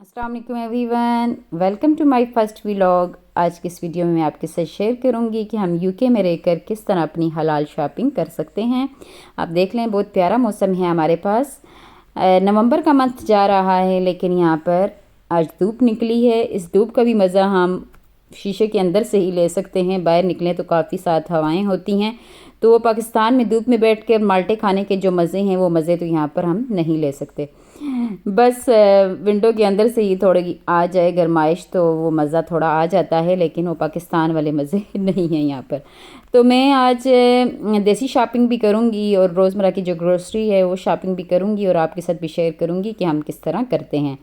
अस्सलाम वालेकुम everyone, welcome to my first vlog. आज की इस वीडियो में मैं आपके साथ शेयर करूंगी कि हम यूके में रहकर किस तरह अपनी हलाल शॉपिंग कर सकते हैं। आप देख लें, बहुत प्यारा मौसम है हमारे पास। नवंबर का मंथ जा रहा है, लेकिन यहाँ पर आज धूप निकली है। इस धूप का भी मज़ा हम शीशे के अंदर से ही ले सकते हैं। बाहर निकलें तो काफ़ी साथ हवाएं होती हैं, तो वो पाकिस्तान में धूप में बैठ कर माल्टे खाने के जो मज़े हैं वो मज़े तो यहाँ पर हम नहीं ले सकते। बस विंडो के अंदर से ही थोड़ी आ जाए गरमाइश तो वो मज़ा थोड़ा आ जाता है, लेकिन वो पाकिस्तान वाले मज़े नहीं हैं यहाँ पर। तो मैं आज देसी शॉपिंग भी करूँगी और रोज़मर्रा की जो ग्रोसरी है वो शॉपिंग भी करूँगी और आपके साथ भी शेयर करूँगी कि हम किस तरह करते हैं।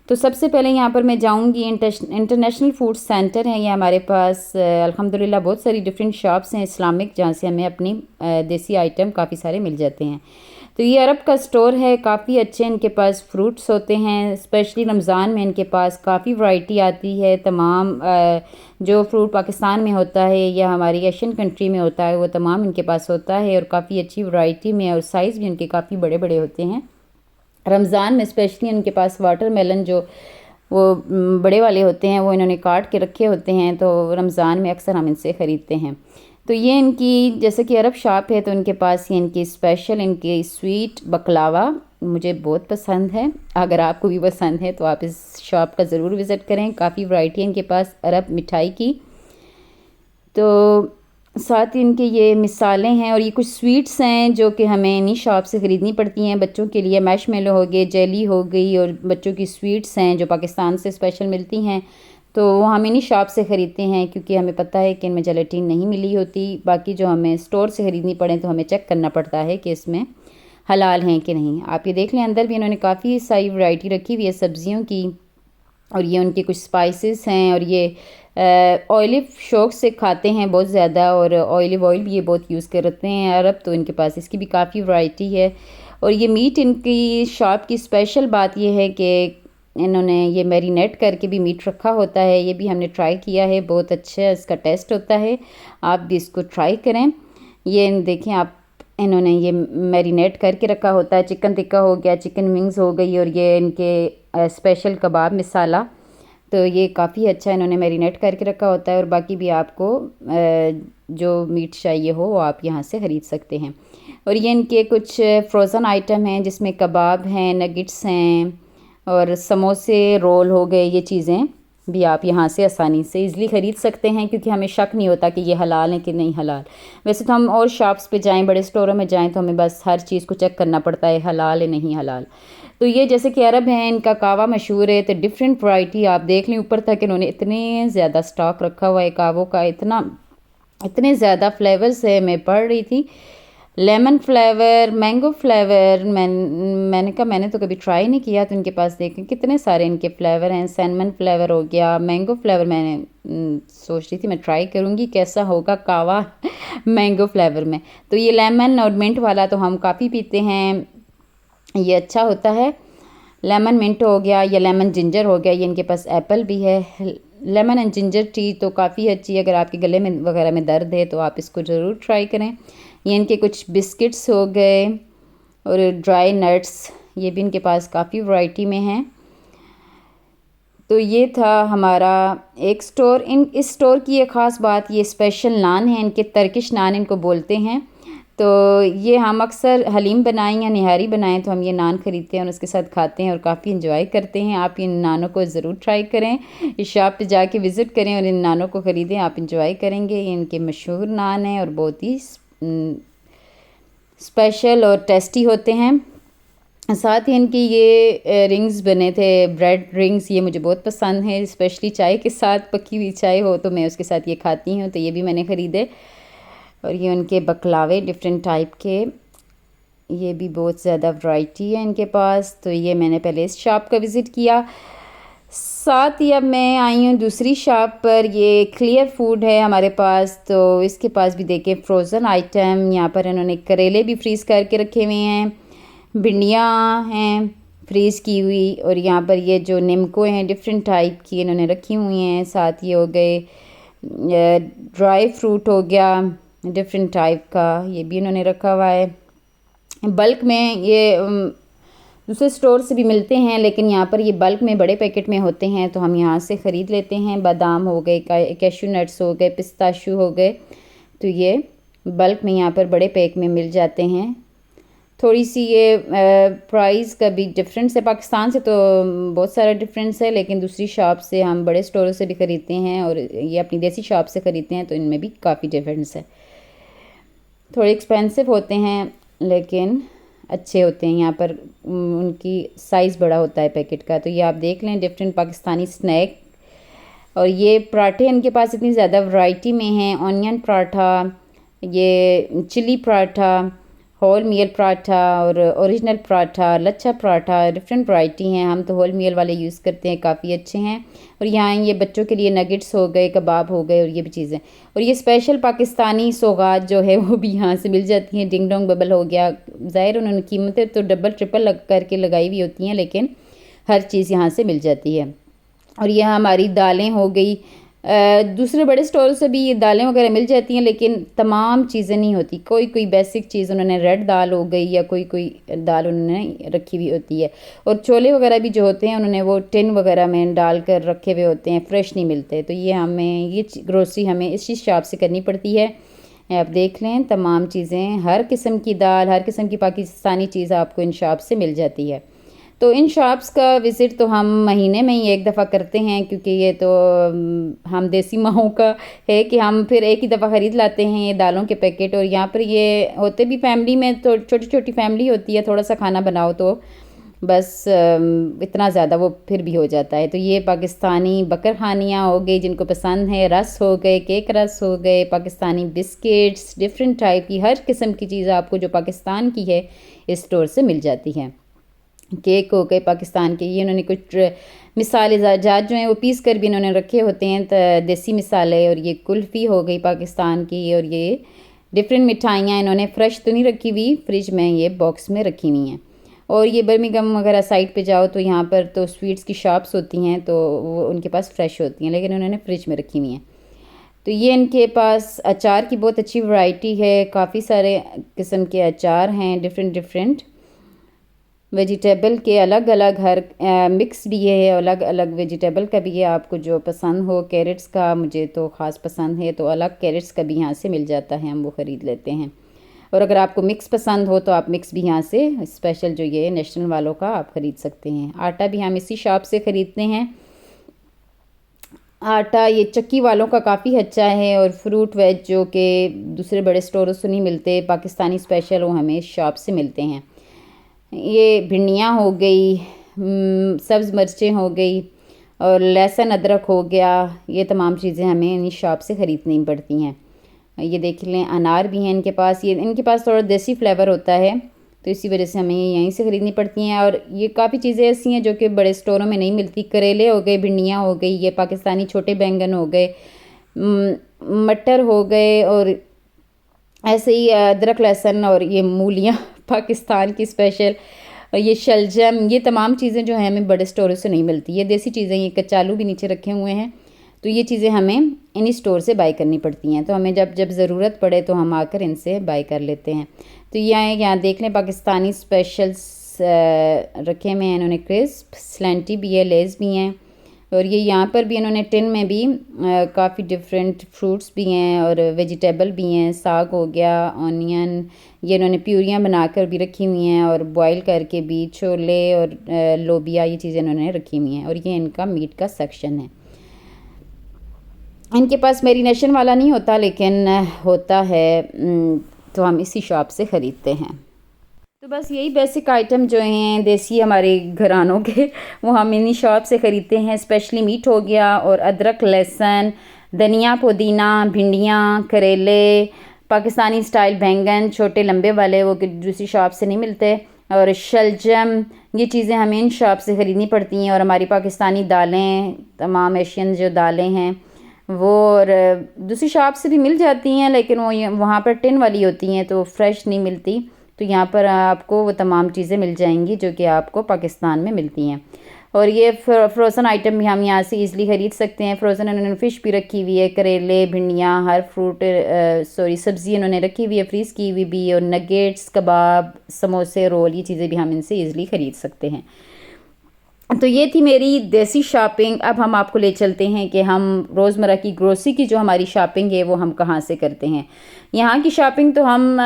तो सबसे पहले यहाँ पर मैं जाऊँगी, इंटरनेशनल फूड सेंटर है ये हमारे पास। अल्हम्दुलिल्लाह बहुत सारी डिफरेंट शॉप्स हैं इस्लामिक, जहाँ से हमें अपनी देसी आइटम काफ़ी सारे मिल जाते हैं। तो ये अरब का स्टोर है, काफ़ी अच्छे इनके पास फ्रूट्स होते हैं। स्पेशली रमज़ान में इनके पास काफ़ी वैरायटी आती है। तमाम जो फ्रूट पाकिस्तान में होता है या हमारी एशियन कंट्री में होता है वो तमाम इनके पास होता है, और काफ़ी अच्छी वैरायटी में, और साइज़ भी इनके काफ़ी बड़े बड़े होते हैं। रमज़ान में स्पेशली इनके पास वाटरमेलन जो वो बड़े वाले होते हैं वो इन्होंने काट के रखे होते हैं, तो रमज़ान में अक्सर हम इनसे ख़रीदते हैं। तो ये इनकी जैसे कि अरब शॉप है, तो इनके पास ये इनकी स्पेशल इनकी स्वीट बकलावा मुझे बहुत पसंद है। अगर आपको भी पसंद है तो आप इस शॉप का ज़रूर विज़िट करें। काफ़ी वैरायटी है इनके पास अरब मिठाई की। तो साथ ही इनके ये मिसालें हैं, और ये कुछ स्वीट्स हैं जो कि हमें इन्हीं शॉप से ख़रीदनी पड़ती हैं। बच्चों के लिए मैशमेलो हो गए, जेली हो गई, और बच्चों की स्वीट्स हैं जो पाकिस्तान से स्पेशल मिलती हैं, तो वो हम इन्हीं शॉप से ख़रीदते हैं, क्योंकि हमें पता है कि इनमें जेलेटिन नहीं मिली होती। बाकी जो हमें स्टोर से ख़रीदनी पड़े तो हमें चेक करना पड़ता है कि इसमें हलाल हैं कि नहीं। आप ये देख लें, अंदर भी इन्होंने काफ़ी सारी वैरायटी रखी हुई है सब्ज़ियों की, और ये उनके कुछ स्पाइसेस हैं। और ये ऑलिव शौक से खाते हैं बहुत ज़्यादा, और ऑलिव ऑयल भी ये बहुत यूज़ करते हैं अरब, तो इनके पास इसकी भी काफ़ी वैरायटी है। और ये मीट इनकी शॉप की स्पेशल बात ये है कि इन्होंने ये मैरिनेट करके भी मीट रखा होता है। ये भी हमने ट्राई किया है, बहुत अच्छा इसका टेस्ट होता है। आप भी इसको ट्राई करें। ये देखें आप, इन्होंने ये मैरिनेट करके रखा होता है। चिकन टिक्का हो गया, चिकन विंग्स हो गई, और ये इनके स्पेशल कबाब मसाला, तो ये काफ़ी अच्छा इन्होंने मैरिनेट करके रखा होता है। और बाकी भी आपको जो मीट चाहिए हो वो आप यहाँ से ख़रीद सकते हैं। और ये इनके कुछ फ्रोज़न आइटम हैं जिसमें कबाब हैं, नगिट्स हैं, और समोसे, रोल हो गए। ये चीज़ें भी आप यहाँ से आसानी से ईज़िली ख़रीद सकते हैं, क्योंकि हमें शक नहीं होता कि ये हलाल है कि नहीं हलाल। वैसे तो हम और शॉप्स पे जाएं, बड़े स्टोरों में जाएं, तो हमें बस हर चीज़ को चेक करना पड़ता है हलाल है नहीं हलाल। तो ये जैसे कि अरब हैं, इनका कावा मशहूर है, तो डिफरेंट वैरायटी आप देख लें। ऊपर तक इन्होंने इतने ज़्यादा स्टॉक रखा हुआ है कावों का, इतने ज़्यादा फ्लेवर्स है। मैं पढ़ रही थी लेमन फ्लेवर, मैंगो फ्लेवर। मैंने कहा मैंने तो कभी ट्राई नहीं किया, तो इनके पास देखें कितने सारे इनके फ्लेवर हैं। सैलमन फ्लेवर हो गया, मैंगो फ्लेवर। मैंने सोच रही थी मैं ट्राई करूँगी कैसा होगा कावा मैंगो फ्लेवर में। तो ये लेमन और मिंट वाला तो हम काफ़ी पीते हैं, ये अच्छा होता है। लेमन मिंट हो गया या लेमन जिंजर हो गया। ये इनके पास एप्पल भी है। लेमन एंड जिंजर टी तो काफ़ी अच्छी है, अगर आपके गले में वगैरह में दर्द है तो आप इसको ज़रूर ट्राई करें। ये इनके कुछ बिस्किट्स हो गए, और ड्राई नट्स, ये भी इनके पास काफ़ी वैरायटी में हैं। तो ये था हमारा एक स्टोर। इस स्टोर की एक ख़ास बात, ये स्पेशल नान है इनके, टर्किश नान इनको बोलते हैं। तो ये हम अक्सर हलीम बनाएं या निहारी बनाएं तो हम ये नान ख़रीदते हैं और उसके साथ खाते हैं और काफ़ी इंजॉय करते हैं। आप इन नानों को ज़रूर ट्राई करें, इस शॉप पे जाके विज़िट करें और इन नानों को ख़रीदें, आप इंजॉय करेंगे। ये इनके मशहूर नान हैं और बहुत ही स्पेशल और टेस्टी होते हैं। साथ ही इनकी ये रिंग्स बने थे, ब्रेड रिंग्स, ये मुझे बहुत पसंद है। स्पेशली चाय के साथ, पकी हुई चाय हो तो मैं उसके साथ ये खाती हूँ, तो ये भी मैंने ख़रीदे। और ये उनके बकलावे डिफरेंट टाइप के, ये भी बहुत ज़्यादा वैरायटी है इनके पास। तो ये मैंने पहले इस शॉप का विज़िट किया। साथ ही अब मैं आई हूँ दूसरी शॉप पर। ये क्लियर फूड है हमारे पास, तो इसके पास भी देखें फ्रोज़न आइटम। यहाँ पर इन्होंने करेले भी फ्रीज़ करके रखे हुए हैं, भिंडियाँ हैं फ्रीज़ की हुई, और यहाँ पर ये जो निम्को हैं डिफरेंट टाइप की इन्होंने रखी हुई हैं। साथ ये हो गए ड्राई फ्रूट हो गया डिफरेंट टाइप का, ये भी इन्होंने रखा हुआ है। बल्क में ये दूसरे स्टोर से भी मिलते हैं, लेकिन यहाँ पर ये बल्क में बड़े पैकेट में होते हैं तो हम यहाँ से ख़रीद लेते हैं। बादाम हो गए, कैशू नट्स हो गए, पिस्ताशू हो गए, तो ये बल्क में यहाँ पर बड़े पैक में मिल जाते हैं। थोड़ी सी ये प्राइस का भी डिफरेंस है, पाकिस्तान से तो बहुत सारा डिफरेंस है, लेकिन दूसरी शॉप से हम बड़े स्टोरों से भी ख़रीदते हैं और ये अपनी देसी शॉप से ख़रीदते हैं तो इनमें भी काफ़ी डिफरेंस है। थोड़े एक्सपेंसिव होते हैं लेकिन अच्छे होते हैं। यहाँ पर उनकी साइज़ बड़ा होता है पैकेट का। तो ये आप देख लें डिफरेंट पाकिस्तानी स्नैक। और ये पराठे इनके पास इतनी ज़्यादा वैरायटी में हैं, ऑनियन पराठा, ये chilli paratha, whole meal paratha और original paratha, lachha paratha, different variety हैं। हम तो होल मील वाले यूज़ करते हैं, काफ़ी अच्छे हैं। और यहाँ ये बच्चों के लिए नगेट्स हो गए, कबाब हो गए और ये भी चीज़ें। और ये स्पेशल पाकिस्तानी सौगात जो है वो भी यहाँ से मिल जाती हैं। डिंग डोंग बबल हो गया, ज़ाहिर उन्होंने कीमतें तो डबल ट्रिपल लग करके लगाई हुई होती हैं, लेकिन हर चीज़ यहाँ से मिल जाती है। और यह हमारी दालें हो गई, दूसरे बड़े स्टोर से भी ये दालें वगैरह मिल जाती हैं, लेकिन तमाम चीज़ें नहीं होती। कोई कोई बेसिक चीज़ उन्होंने रेड दाल हो गई या कोई कोई दाल उन्होंने रखी हुई होती है। और छोले वगैरह भी जो होते हैं उन्होंने वो टिन वगैरह में डाल कर रखे हुए होते हैं, फ्रेश नहीं मिलते। तो ये हमें ये ग्रोसरी हमें इसी शॉप से करनी पड़ती है। आप देख लें तमाम चीज़ें, हर किस्म की दाल, हर किस्म की पाकिस्तानी चीज़ आपको इन शॉप से मिल जाती है। तो इन शॉप्स का विज़िट तो हम महीने में ही एक दफ़ा करते हैं, क्योंकि ये तो हम देसी माओं का है कि हम फिर एक ही दफ़ा ख़रीद लाते हैं ये दालों के पैकेट। और यहाँ पर ये होते भी फैमिली में, तो छोटी छोटी फैमिली होती है, थोड़ा सा खाना बनाओ तो बस इतना ज़्यादा वो फिर भी हो जाता है। तो ये पाकिस्तानी बकरखानियाँ हो गई जिनको पसंद है, रस हो गए, केक रस हो गए, पाकिस्तानी बिस्किट्स, डिफरेंट टाइप की हर किस्म की चीज़ आपको जो पाकिस्तान की है इस स्टोर से मिल जाती है। केक हो गए पाकिस्तान के, ये उन्होंने कुछ मिसाले जात जो हैं वो पीस कर भी इन्होंने रखे होते हैं, तो देसी मिसाले। और ये कुल्फ़ी हो गई पाकिस्तान की, और ये डिफरेंट मिठाइयाँ इन्होंने फ़्रेश तो नहीं रखी हुई, फ्रिज में ये बॉक्स में रखी हुई हैं। और ये बर्मिंघम वगैरह साइड पे जाओ तो यहाँ पर तो स्वीट्स की शॉप्स होती हैं, तो वो उनके पास फ़्रेश होती हैं, लेकिन उन्होंने फ्रिज में रखी हुई हैं। तो ये इनके पास अचार की बहुत अच्छी वैरायटी है, काफ़ी सारे किस्म के अचार हैं, डिफरेंट वेजिटेबल के अलग अलग, हर मिक्स भी है, अलग अलग वेजिटेबल का भी है, आपको जो पसंद हो। कैरेट्स का मुझे तो ख़ास पसंद है, तो अलग कैरेट्स का भी यहाँ से मिल जाता है, हम वो ख़रीद लेते हैं। और अगर आपको मिक्स पसंद हो तो आप मिक्स भी यहाँ से स्पेशल जो ये नेशनल वालों का आप ख़रीद सकते हैं। आटा भी हम इसी शॉप से ख़रीदते हैं। आटा ये चक्की वालों का काफ़ी अच्छा है। और फ्रूट वेज जो कि दूसरे बड़े स्टोरों से नहीं मिलते, पाकिस्तानी स्पेशल, वो हमें इस शॉप से मिलते हैं। ये भिंडियाँ हो गई, सब्ज़ मिर्चें हो गई और लहसुन अदरक हो गया, ये तमाम चीज़ें हमें इन्हीं शॉप से ख़रीदनी पड़ती हैं। ये देख लें अनार भी हैं इनके पास, ये इनके पास थोड़ा देसी फ्लेवर होता है, तो इसी वजह से हमें ये यहीं से ख़रीदनी पड़ती हैं। और ये काफ़ी चीज़ें ऐसी हैं जो कि बड़े स्टोरों में नहीं मिलती। करेले हो गए, भिंडियाँ हो गई, ये पाकिस्तानी छोटे बैंगन हो गए, मटर हो गए, और ऐसे ही अदरक लहसुन, और ये मूलियाँ पाकिस्तान की स्पेशल, और ये शलजम, ये तमाम चीज़ें जो हैं हमें बड़े स्टोरों से नहीं मिलती। ये देसी चीज़ें, ये कचालू भी नीचे रखे हुए हैं, तो ये चीज़ें हमें इन्हीं स्टोर से बाय करनी पड़ती हैं। तो हमें जब जब ज़रूरत पड़े तो हम आकर इनसे बाय कर लेते हैं। तो यहाँ देख लें पाकिस्तानी स्पेशल्स रखे हुए हैं इन्होंने, क्रिस्प, स्लैंटी भी है, लेज़ भी हैं। और ये यहाँ पर भी इन्होंने टिन में भी काफ़ी डिफरेंट फ्रूट्स भी हैं और वेजिटेबल भी हैं। साग हो गया, ऑनियन, ये इन्होंने प्यूरियाँ बनाकर भी रखी हुई हैं, और बॉईल करके भी, छोले और लोबिया, ये चीज़ें इन्होंने रखी हुई हैं। और ये इनका मीट का सेक्शन है। इनके पास मैरिनेशन वाला नहीं होता, लेकिन होता है, तो हम इसी शॉप से ख़रीदते हैं। तो बस यही बेसिक आइटम जो हैं देसी हमारे घरानों के, वो हम इन्हीं शॉप से ख़रीदते हैं। स्पेशली मीट हो गया, और अदरक लहसुन, धनिया पुदीना, भिंडियाँ, करेले, पाकिस्तानी स्टाइल बैंगन छोटे लंबे वाले, वो दूसरी शॉप से नहीं मिलते, और शलजम, ये चीज़ें हमें इन शॉप से ख़रीदनी पड़ती हैं। और हमारी पाकिस्तानी दालें, तमाम एशियन जो दालें हैं वो, और दूसरी शॉप से भी मिल जाती हैं, लेकिन वो वहाँ पर टिन वाली होती हैं तो फ्रेश नहीं मिलती। तो यहाँ पर आपको वो तमाम चीज़ें मिल जाएंगी जो कि आपको पाकिस्तान में मिलती हैं। और ये फ्रोज़न आइटम भी हम यहाँ से इजीली ख़रीद सकते हैं। फ्रोज़न इन्होंने फ़िश भी रखी हुई है, करेले, भिंडियाँ, हर फ्रूट सब्ज़ी इन्होंने रखी हुई है, फ्रीज़ की हुई भी, और नगेट्स, कबाब, समोसे, रोल, ये चीज़ें भी हम इनसे ईज़िली ख़रीद सकते हैं। तो ये थी मेरी देसी शॉपिंग। अब हम आपको ले चलते हैं कि हम रोज़मर्रा की ग्रोसरी की जो हमारी शॉपिंग है वो हम कहाँ से करते हैं। यहाँ की शॉपिंग तो हम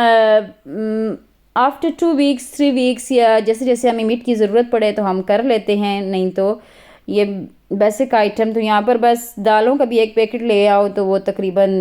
आफ्टर 2 वीक्स 3 वीक्स या जैसे जैसे हमें मीट की ज़रूरत पड़े तो हम कर लेते हैं, नहीं तो ये बेसिक आइटम तो यहाँ पर बस दालों का भी एक पैकेट ले आओ तो वो तकरीबन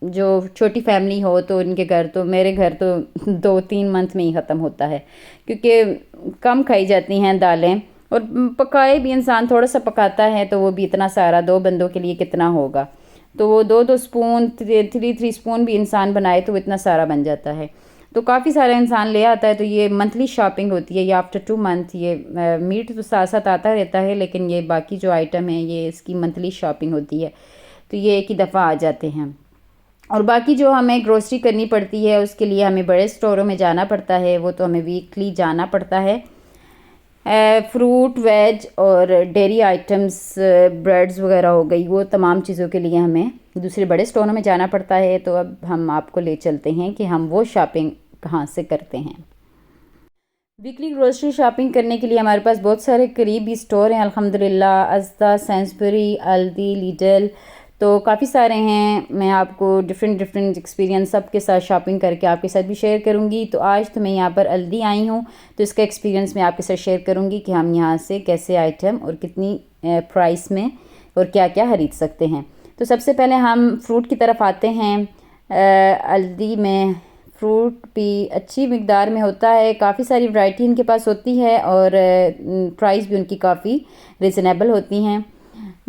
जो छोटी फैमिली हो तो इनके घर, तो मेरे घर तो 2-3 मंथ में ही ख़त्म होता है, क्योंकि कम खाई जाती हैं दालें, और पकाए भी इंसान थोड़ा सा पकाता है तो वो भी इतना सारा 2 बंदों के लिए कितना होगा, तो वो 2-2 स्पून 3-3 स्पून भी इंसान बनाए तो वो इतना सारा बन जाता है, तो काफ़ी सारा इंसान ले आता है। तो ये मंथली शॉपिंग होती है, ये आफ्टर 2 मंथ ये मीट तो साथ साथ आता रहता है, लेकिन ये बाकी जो आइटम है ये इसकी मंथली शॉपिंग होती है, तो ये एक ही दफ़ा आ जाते हैं। और बाकी जो हमें ग्रोसरी करनी पड़ती है उसके लिए हमें बड़े स्टोरों में जाना पड़ता है, वो तो हमें वीकली जाना पड़ता है। फ्रूट, वेज और डेयरी आइटम्स, ब्रेड्स वगैरह हो गई, वो तमाम चीज़ों के लिए हमें दूसरे बड़े स्टोरों में जाना पड़ता है। तो अब हम आपको ले चलते हैं कि हम वो शॉपिंग कहाँ से करते हैं। वीकली ग्रोसरी शॉपिंग करने के लिए हमारे पास बहुत सारे करीबी स्टोर हैं अल्हम्दुलिल्लाह, अज़दा, सेंसबरी, अल्दी, लिडल, तो काफ़ी सारे हैं। मैं आपको डिफरेंट एक्सपीरियंस सबके साथ शॉपिंग करके आपके साथ भी शेयर करूंगी। तो आज तो मैं यहाँ पर अल्दी आई हूँ, तो इसका एक्सपीरियंस मैं आपके साथ शेयर करूंगी कि हम यहाँ से कैसे आइटम और कितनी प्राइस में और क्या क्या ख़रीद सकते हैं। तो सबसे पहले हम फ्रूट की तरफ आते हैं। अल्दी में फ्रूट भी अच्छी मिकदार में होता है, काफ़ी सारी वैरायटी इनके पास होती है और प्राइस भी उनकी काफ़ी रिजनेबल होती हैं।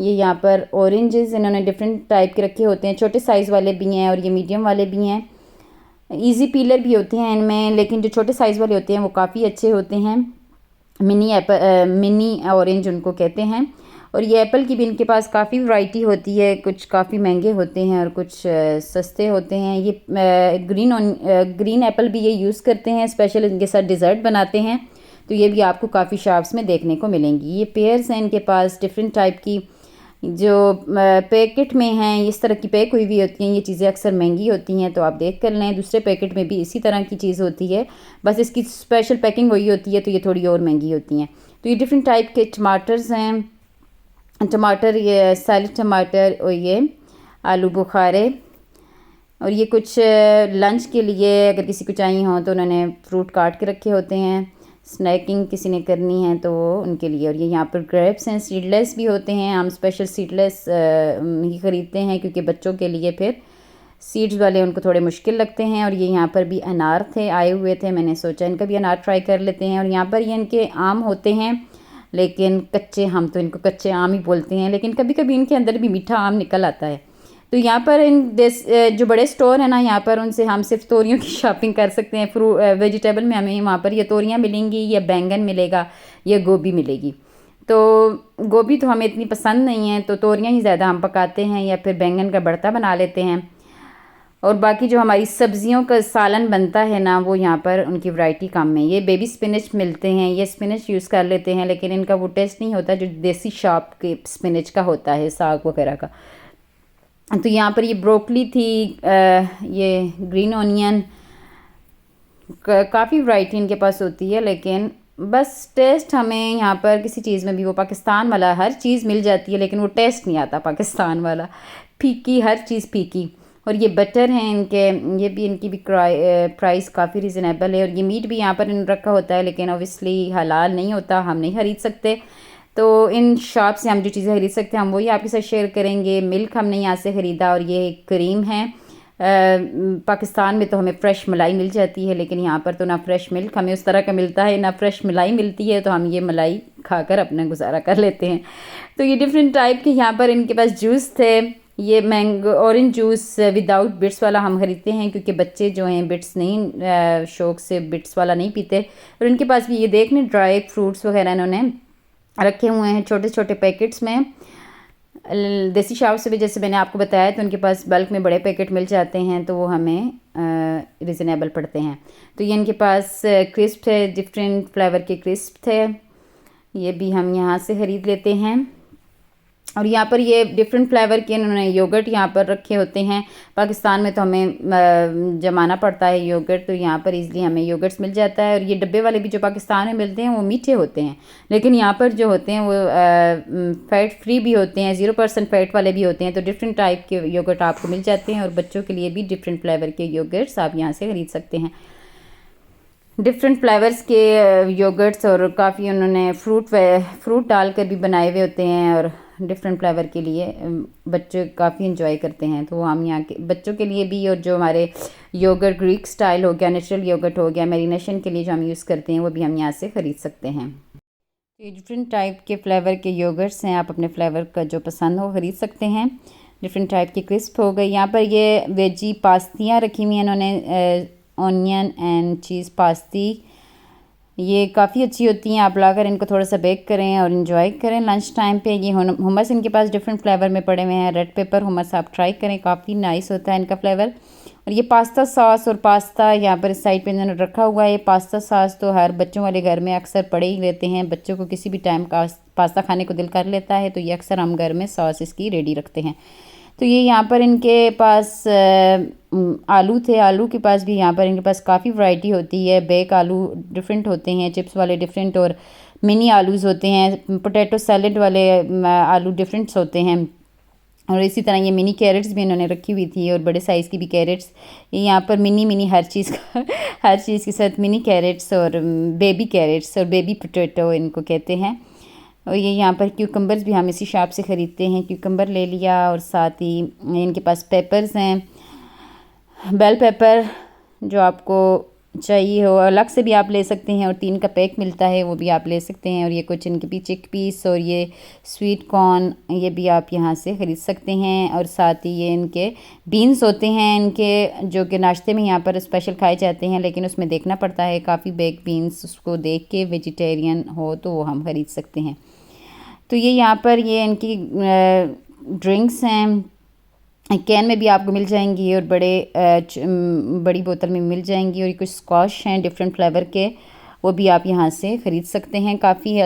ये यहाँ पर ऑरेंजेस इन्होंने डिफरेंट टाइप के रखे होते हैं, छोटे साइज़ वाले भी हैं और ये मीडियम वाले भी हैं। इजी पीलर भी होते हैं इनमें, लेकिन जो छोटे साइज़ वाले होते हैं वो काफ़ी अच्छे होते हैं। मिनी ऑरेंज उनको कहते हैं। और ये एप्पल की भी इनके पास काफ़ी वैरायटी होती है, कुछ काफ़ी महंगे होते हैं और कुछ सस्ते होते हैं। ये ग्रीन एप्पल भी ये यूज़ करते हैं, स्पेशल इनके साथ डिज़र्ट बनाते हैं, तो ये भी आपको काफ़ी शॉप्स में देखने को मिलेंगी। ये पेयर्स हैं इनके पास डिफरेंट टाइप की, जो पैकेट में हैं इस तरह की पैक हुई हुई होती हैं। ये चीज़ें अक्सर महंगी होती हैं, तो आप देख कर लें। दूसरे पैकेट में भी इसी तरह की चीज़ होती है, बस इसकी स्पेशल पैकिंग हुई होती है, तो ये थोड़ी और महंगी होती हैं। तो ये डिफरेंट टाइप के टमाटर्स हैं, टमाटर, ये सैलेड टमाटर, और ये आलू बुखारे, और ये कुछ लंच के लिए अगर किसी को चाहिए हो तो उन्होंने फ्रूट काट के रखे होते हैं। स्नैकिंग किसी ने करनी है तो वो उनके लिए। और ये यहाँ पर ग्रेप्स हैं, सीडलेस भी होते हैं। हम स्पेशल सीडलेस ही ख़रीदते हैं क्योंकि बच्चों के लिए फिर सीड्स वाले उनको थोड़े मुश्किल लगते हैं। और ये यहाँ पर भी अनार थे, आए हुए थे, मैंने सोचा इनका भी अनार ट्राई कर लेते हैं। और यहाँ पर ये इनके आम होते हैं, लेकिन कच्चे, हम तो इनको कच्चे आम ही बोलते हैं, लेकिन कभी कभी इनके अंदर भी मीठा आम निकल आता है। तो यहाँ पर जो बड़े स्टोर है ना, यहाँ पर उनसे हम सिर्फ तोरियों की शॉपिंग कर सकते हैं। वेजिटेबल में हमें वहाँ पर ये तोरियाँ मिलेंगी, या बैंगन मिलेगा, या गोभी मिलेगी। तो गोभी तो हमें इतनी पसंद नहीं है, तो तोरियाँ ही ज़्यादा हम पकाते हैं, या फिर बैंगन का भरता बना लेते हैं। और बाकी जो हमारी सब्जियों का सालन बनता है ना, वो यहाँ पर उनकी वैरायटी कम है। ये बेबी स्पिनच मिलते हैं, ये स्पिनच यूज़ कर लेते हैं, लेकिन इनका वो टेस्ट नहीं होता जो देसी शॉप के स्पिनच का होता है, साग वगैरह का। तो यहाँ पर ये ब्रोकली थी, ये ग्रीन ऑनियन, काफ़ी वैरायटी इनके पास होती है, लेकिन बस टेस्ट हमें यहाँ पर किसी चीज़ में भी वो पाकिस्तान वाला हर चीज़ मिल जाती है, लेकिन वो टेस्ट नहीं आता पाकिस्तान वाला, फीकी, हर चीज़ फीकी। और ये बटर हैं इनके, ये भी इनकी भी प्राइस काफ़ी रिजनेबल है। और ये मीट भी यहाँ पर इन रखा होता है, लेकिन ऑब्वियसली हलाल नहीं होता, हम नहीं ख़रीद सकते। तो इन शॉप से हम जो चीज़ें ख़रीद सकते हैं हम वही आपके साथ शेयर करेंगे। मिल्क हमने यहाँ से ख़रीदा, और ये क्रीम है। पाकिस्तान में तो हमें फ़्रेश मलाई मिल जाती है, लेकिन यहाँ पर तो ना फ़्रेश मिल्क हमें उस तरह का मिलता है, ना फ़्रेश मलाई मिलती है, तो हम ये मलाई खाकर अपना गुजारा कर लेते हैं। तो ये डिफरेंट टाइप के यहाँ पर इनके पास जूस थे। ये mango orange juice without bits वाला हम ख़रीदते हैं, क्योंकि बच्चे जो हैं बिट्स नहीं, शौक़ से बिट्स वाला नहीं पीते। और इनके पास भी ये देखने ड्राई फ्रूट्स वगैरह इन्होंने रखे हुए हैं छोटे छोटे पैकेट्स में। देसी शॉप से भी जैसे मैंने आपको बताया, तो उनके पास बल्क में बड़े पैकेट मिल जाते हैं, तो वो हमें रिजनेबल पड़ते हैं। तो ये इनके पास क्रिस्प थे, डिफरेंट फ्लेवर के क्रिस्प थे। ये भी हम यहाँ से ख़रीद लेते हैं। और यहाँ पर ये डिफरेंट फ्लेवर के इन्होंने योगर्ट यहाँ पर रखे होते हैं। पाकिस्तान में तो हमें जमाना पड़ता है योगर्ट, तो यहाँ पर इजीली हमें योगर्ट्स मिल जाता है। और ये डब्बे वाले भी जो पाकिस्तान में मिलते हैं वो मीठे होते हैं, लेकिन यहाँ पर जो होते हैं वो फ़ैट फ्री भी होते हैं, 0% फ़ैट वाले भी होते हैं। तो डिफरेंट टाइप के योगर्ट आपको मिल जाते हैं, और बच्चों के लिए भी डिफरेंट फ्लेवर के योगर्ट्स आप यहाँ से ख़रीद सकते हैं। डिफरेंट फ्लेवर्स के योगर्ट्स, और काफ़ी उन्होंने फ्रूट डालकर भी बनाए हुए होते हैं, और डिफरेंट फ्लेवर के लिए बच्चे काफ़ी इंजॉय करते हैं। तो हम यहाँ के बच्चों के लिए भी, और जो हमारे योगर्ट ग्रीक स्टाइल हो गया, नेचुरल योगर्ट हो गया, मैरिनेशन के लिए जो हम यूज़ करते हैं वो भी हम यहाँ से ख़रीद सकते हैं। ये डिफरेंट टाइप के फ्लेवर के योगर्ट्स हैं, आप अपने फ्लेवर का जो पसंद हो ख़रीद सकते हैं। डिफरेंट टाइप की क्रिस्प हो गई। यहाँ पर ये वेजी पास्तियाँ रखी हुई हैं इन्होंने, ऑनियन एंड चीज़ पास्ती। ये काफ़ी अच्छी होती हैं, आप लाकर इनको थोड़ा सा बेक करें और इन्जॉय करें लंच टाइम पे। ये हुमस इनके पास डिफरेंट फ्लेवर में पड़े हुए हैं, रेड पेपर हुमस आप ट्राई करें, काफ़ी नाइस होता है इनका फ्लेवर। और ये पास्ता सॉस और पास्ता यहाँ पर इस साइड पे इन्होंने रखा हुआ है। ये पास्ता सॉस तो हर बच्चों वाले घर में अक्सर पड़े ही रहते हैं, बच्चों को किसी भी टाइम का पास्ता खाने को दिल कर लेता है, तो ये अक्सर हम घर में सॉस इसकी रेडी रखते हैं। तो ये यहाँ पर इनके पास आलू थे, आलू के पास भी यहाँ पर इनके पास काफ़ी वैरायटी होती है। बेक आलू डिफरेंट होते हैं, चिप्स वाले डिफरेंट, और मिनी आलूज़ होते हैं, पोटैटो सैलेड वाले आलू डिफरेंट्स होते हैं। और इसी तरह ये मिनी कैरेट्स भी इन्होंने रखी हुई थी, और बड़े साइज़ की भी कैरेट्स। ये यहाँ पर मिनी हर चीज़ का हर चीज़ के साथ मिनी कैरेट्स और बेबी कैरेट्स और बेबी पोटैटो इनको कहते हैं। और ये यहाँ पर क्यूकम्बर्स भी हम इसी शॉप से ख़रीदते हैं, क्यूकम्बर ले लिया। और साथ ही इनके पास पेपर्स हैं, बेल पेपर जो आपको चाहिए हो अलग से भी आप ले सकते हैं, और 3 का पैक मिलता है वो भी आप ले सकते हैं। और ये कुछ इनके भी चिक पीस और ये स्वीट कॉर्न, ये भी आप यहाँ से ख़रीद सकते हैं। और साथ ही ये इनके बीन्स होते हैं इनके, जो कि नाश्ते में यहाँ पर स्पेशल खाए जाते हैं, लेकिन उसमें देखना पड़ता है काफ़ी बेक बीन्स, उसको देख के वेजिटेरियन हो तो वो हम ख़रीद सकते हैं। तो ये यहाँ पर ये इनकी ड्रिंक्स हैं, कैन में भी आपको मिल जाएंगी, और बड़ी बोतल में मिल जाएंगी। और ये कुछ स्क्वाश हैं डिफरेंट फ्लेवर के, वो भी आप यहाँ से ख़रीद सकते हैं। काफ़ी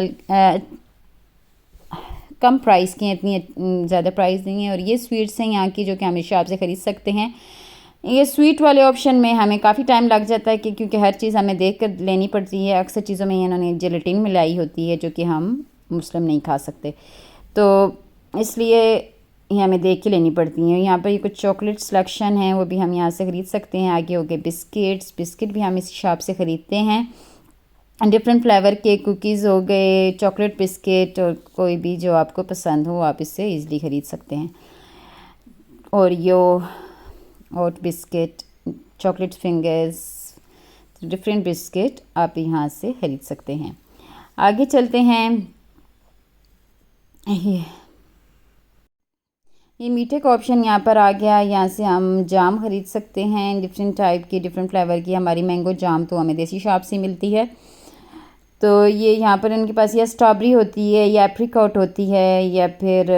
कम प्राइस के हैं, इतनी ज़्यादा प्राइस नहीं है। और ये स्वीट्स हैं यहाँ की, जो कि हमेशा आपसे ख़रीद सकते हैं। ये स्वीट वाले ऑप्शन में हमें काफ़ी टाइम लग जाता है, क्योंकि हर चीज़ हमें देख कर लेनी पड़ती है। अक्सर चीज़ों में इन्होंने जेलेटिन मिलाई होती है, जो कि हम मुस्लिम नहीं खा सकते, तो इसलिए ये हमें देख के लेनी पड़ती हैं। यहाँ पर ये कुछ चॉकलेट सिलेक्शन है, वो भी हम यहाँ से ख़रीद सकते हैं। आगे हो गए बिस्किट भी हम इस शॉप से ख़रीदते हैं। डिफरेंट फ्लेवर के कुकीज़ हो गए, चॉकलेट बिस्किट, और कोई भी जो आपको पसंद हो आप इससे ईज़िली ख़रीद सकते हैं। Oreo, oat biscuit, chocolate fingers, different biscuit आप यहाँ से ख़रीद सकते हैं। आगे चलते हैं। ये मीठे का ऑप्शन यहाँ पर आ गया। यहाँ से हम जाम ख़रीद सकते हैं, डिफरेंट टाइप की, डिफरेंट फ्लेवर की। हमारी मैंगो जाम तो हमें देसी शॉप से मिलती है। तो ये यहाँ पर इनके पास या स्ट्रॉबेरी होती है, या एप्रिकॉट होती है, या फिर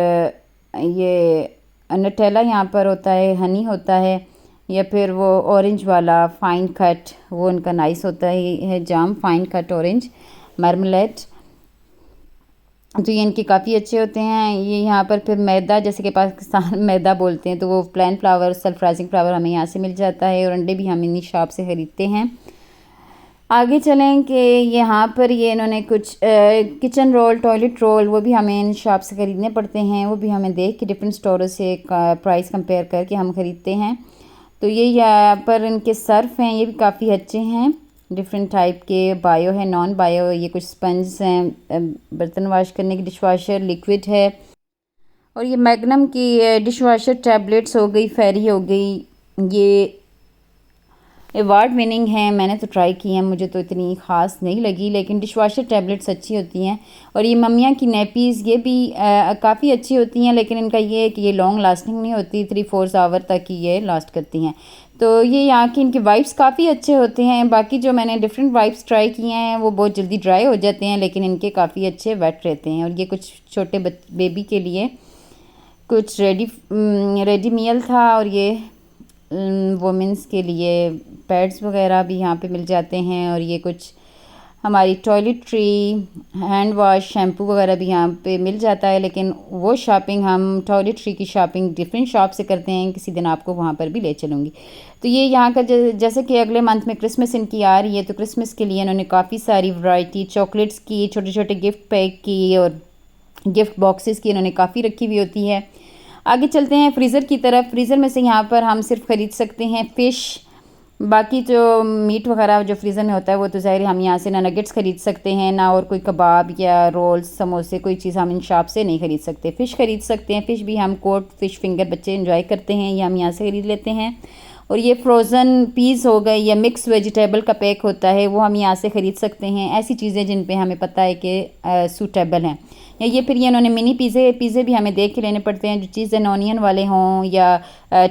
ये नटेला यहाँ पर होता है, हनी होता है, या फिर वो ऑरेंज वाला फ़ाइन कट, वो इनका नाइस होता है जाम, फ़ाइन कट ऑरेंज मार्मलेड। तो ये इनके काफ़ी अच्छे होते हैं। ये यहाँ पर फिर मैदा, जैसे कि पाकिस्तान मैदा बोलते हैं, तो वो plane flower, self rising flower हमें यहाँ से मिल जाता है। और अंडे भी हम इन्हीं शॉप से ख़रीदते हैं। आगे चलें कि यहाँ पर ये इन्होंने कुछ किचन रोल, टॉयलेट रोल, वो भी हमें इन शॉप से ख़रीदने पड़ते हैं। वो भी हमें देख के डिफरेंट स्टोरों से प्राइस कंपेयर करके हम ख़रीदते हैं। तो ये यहाँ पर इनके सर्फ हैं, ये भी काफ़ी अच्छे हैं, डिफरेंट टाइप के, बायो है, नॉन बायो। ये कुछ स्पंज हैं बर्तन वॉश करने की, डिश वॉशर लिक्विड है। और ये मैग्नम की डिश वॉशर टैबलेट्स हो गई, फेरी हो गई, ये अवार्ड विनिंग है, मैंने तो ट्राई की है, मुझे तो इतनी ख़ास नहीं लगी, लेकिन डिश वॉशर टैबलेट्स अच्छी होती हैं। और ये मम्मियाँ की नेपीज़, ये भी काफ़ी अच्छी होती हैं, लेकिन इनका ये है कि ये लॉन्ग लास्टिंग नहीं होती, 3-4 आवर तक ही ये लास्ट करती हैं। तो ये यहाँ की इनके वाइप्स काफ़ी अच्छे होते हैं। बाकी जो मैंने डिफरेंट वाइप्स ट्राई किए हैं वो बहुत जल्दी ड्राई हो जाते हैं, लेकिन इनके काफ़ी अच्छे वेट रहते हैं। और ये कुछ छोटे बेबी के लिए कुछ रेडी मील था, और ये वुमेंस के लिए पैड्स वगैरह भी यहाँ पे मिल जाते हैं। और ये कुछ हमारी टॉयलेट्री, हैंड वाश, शैम्पू वगैरह भी यहाँ पे मिल जाता है। लेकिन वो शॉपिंग हम टॉयलेट्री की शॉपिंग डिफरेंट शॉप से करते हैं, किसी दिन आपको वहाँ पर भी ले चलूँगी। तो ये यहाँ का जैसे कि अगले मंथ में क्रिसमस इनकी आ रही है, तो क्रिसमस के लिए इन्होंने काफ़ी सारी वैरायटी चॉकलेट्स की, छोटे छोटे गिफ्ट पैक की और गिफ्ट बॉक्सेस की इन्होंने काफ़ी रखी हुई होती है। आगे चलते हैं फ्रीज़र की तरफ। फ्रीज़र में से यहाँ पर हम सिर्फ ख़रीद सकते हैं फ़िश, बाकी जो मीट वगैरह जो फ्रीज़र में होता है वो तो ज़ाहिर हम यहाँ से ना नगेट्स ख़रीद सकते हैं, ना और कोई कबाब या रोल्स, समोसे, कोई चीज़ हम इन शॉप से नहीं ख़रीद सकते। फ़िश ख़रीद सकते हैं, फ़िश भी हम कोट फ़िश फिंगर बच्चे इंजॉय करते हैं, ये हम यहाँ से ख़रीद लेते हैं। और ये फ्रोज़न पीस हो गए या मिक्स वेजिटेबल का पैक होता है, वो हम यहाँ से ख़रीद सकते हैं। ऐसी चीज़ें जिन पे हमें पता है कि सूटेबल हैं। या ये फिर ये इन्होंने मिनी पिज़्ज़े भी हमें देख के लेने पड़ते हैं, जो चीज़ एंड ऑनियन वाले हों या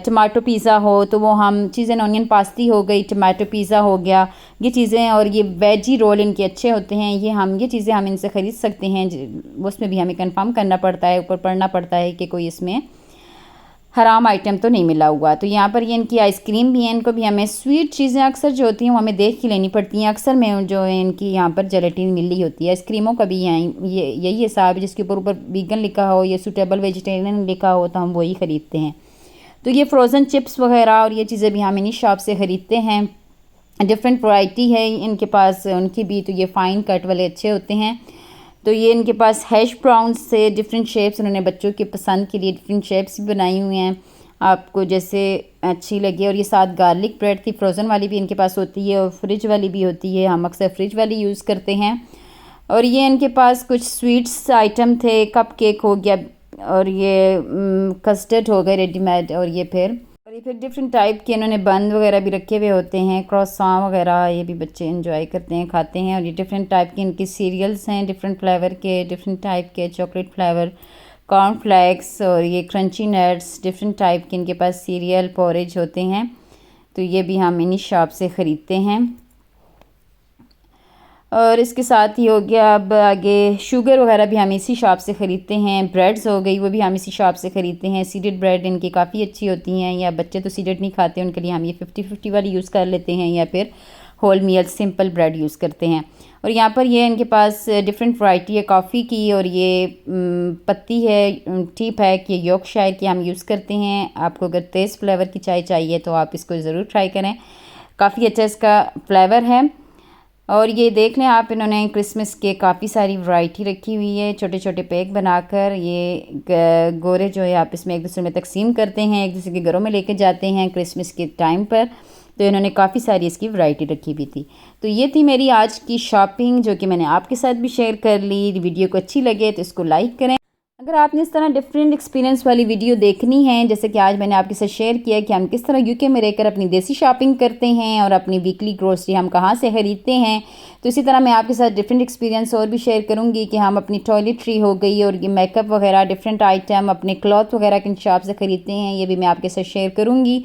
टमाटो पिज़्ज़ा हो, तो वो हम चीज़ एंड ऑनियन पास्ती हो गई, टमाटो पिज़्ज़ा हो गया, ये चीज़ें। और ये वेजी रोल इनके अच्छे होते हैं, ये चीज़ें हम इनसे ख़रीद सकते हैं। उसमें भी हमें कंफर्म करना पड़ता है, ऊपर पढ़ना पड़ता है कि कोई इसमें हराम आइटम तो नहीं मिला हुआ। तो यहाँ पर ये इनकी आइसक्रीम भी है, इनको भी हमें स्वीट चीज़ें अक्सर जो होती हैं वो हमें देख के लेनी पड़ती हैं। अक्सर में जो इनकी यहाँ पर जेलेटिन मिल रही होती है। आइसक्रीमों का भी यही हिसाब है, जिसके ऊपर वीगन लिखा हो या सूटेबल वेजिटेरियन लिखा हो तो हम वही ख़रीदते हैं। तो ये फ्रोज़न चिप्स वगैरह और ये चीज़ें भी हम इन्हीं शॉप से ख़रीदते हैं। डिफरेंट वैरायटी है इनके पास उनकी भी। तो ये फ़ाइन कट वाले अच्छे होते हैं। तो ये इनके पास हैश ब्राउन्स से डिफरेंट शेप्स, उन्होंने बच्चों के पसंद के लिए डिफरेंट शेप्स भी बनाई हुई हैं, आपको जैसे अच्छी लगे। और ये साथ गार्लिक ब्रेड थी, फ्रोज़न वाली भी इनके पास होती है और फ्रिज वाली भी होती है, हम अक्सर फ्रिज वाली यूज़ करते हैं। और ये इनके पास कुछ स्वीट्स आइटम थे, कप केक हो गया और ये कस्टर्ड हो गए रेडीमेड। और ये फिर डिफरेंट टाइप के इन्होंने बन वगैरह भी रखे हुए होते हैं, क्रॉसान वगैरह, ये भी बच्चे एंजॉय करते हैं, खाते हैं। और ये डिफरेंट टाइप के इनके सीरियल्स हैं, डिफरेंट फ्लेवर के, डिफरेंट टाइप के चॉकलेट फ्लेवर, कॉर्नफ्लेक्स और ये क्रंची नट्स, डिफरेंट टाइप के इनके पास सीरियल पोरेज होते हैं। तो ये भी हम इन्हीं शॉप से ख़रीदते हैं। और इसके साथ ही हो गया अब आगे शुगर वगैरह भी हम इसी शॉप से ख़रीदते हैं। ब्रेड्स हो गई, वो भी हम इसी शॉप से ख़रीदते हैं। सीडेड ब्रेड इनकी काफ़ी अच्छी होती हैं, या बच्चे तो सीडेड नहीं खाते, उनके लिए हम ये 50-50 वाली यूज़ कर लेते हैं, या फिर whole meal simple bread use करते हैं। और यहाँ पर ये इनके पास डिफरेंट वैरायटी है कॉफ़ी की, और ये पत्ती है टी पैक, ये यॉर्कशायर की हम यूज़ करते हैं। आपको अगर तेज़ फ्लेवर की चाय चाहिए तो आप इसको ज़रूर ट्राई करें, काफ़ी अच्छा इसका फ्लेवर है। और ये देख लें आप, इन्होंने क्रिसमस के काफ़ी सारी वैरायटी रखी हुई है, छोटे छोटे पैक बनाकर। ये गोरे जो है आप इसमें एक दूसरे में तकसीम करते हैं, एक दूसरे के घरों में लेके जाते हैं क्रिसमस के टाइम पर। तो इन्होंने काफ़ी सारी इसकी वैरायटी रखी हुई थी। तो ये थी मेरी आज की शॉपिंग, जो कि मैंने आपके साथ भी शेयर कर ली। वीडियो को अच्छी लगे तो इसको लाइक करें। अगर आपने इस तरह डिफरेंट एक्सपीरियंस वाली वीडियो देखनी है, जैसे कि आज मैंने आपके साथ शेयर किया कि हम किस तरह यूके में रहकर अपनी देसी शॉपिंग करते हैं और अपनी वीकली ग्रोसरी हम कहाँ से ख़रीदते हैं, तो इसी तरह मैं आपके साथ डिफरेंट एक्सपीरियंस और भी शेयर करूँगी कि हम अपनी टॉयलेट्री हो गई और ये मेकअप वगैरह डिफरेंट आइटम अपने क्लॉथ वगैरह किन शॉप से ख़रीदते हैं, ये भी मैं आपके साथ शेयर करूँगी।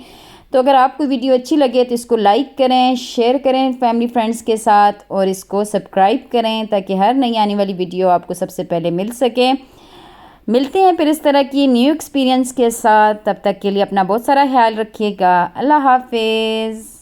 तो अगर आपको वीडियो अच्छी लगे तो इसको लाइक करें, शेयर करें फैमिली फ्रेंड्स के साथ, और इसको सब्सक्राइब करें ताकि हर नई आने वाली वीडियो आपको सबसे पहले मिल सके। मिलते हैं फिर इस तरह की न्यू एक्सपीरियंस के साथ। तब तक के लिए अपना बहुत सारा ख्याल रखिएगा। अल्लाह हाफिज़।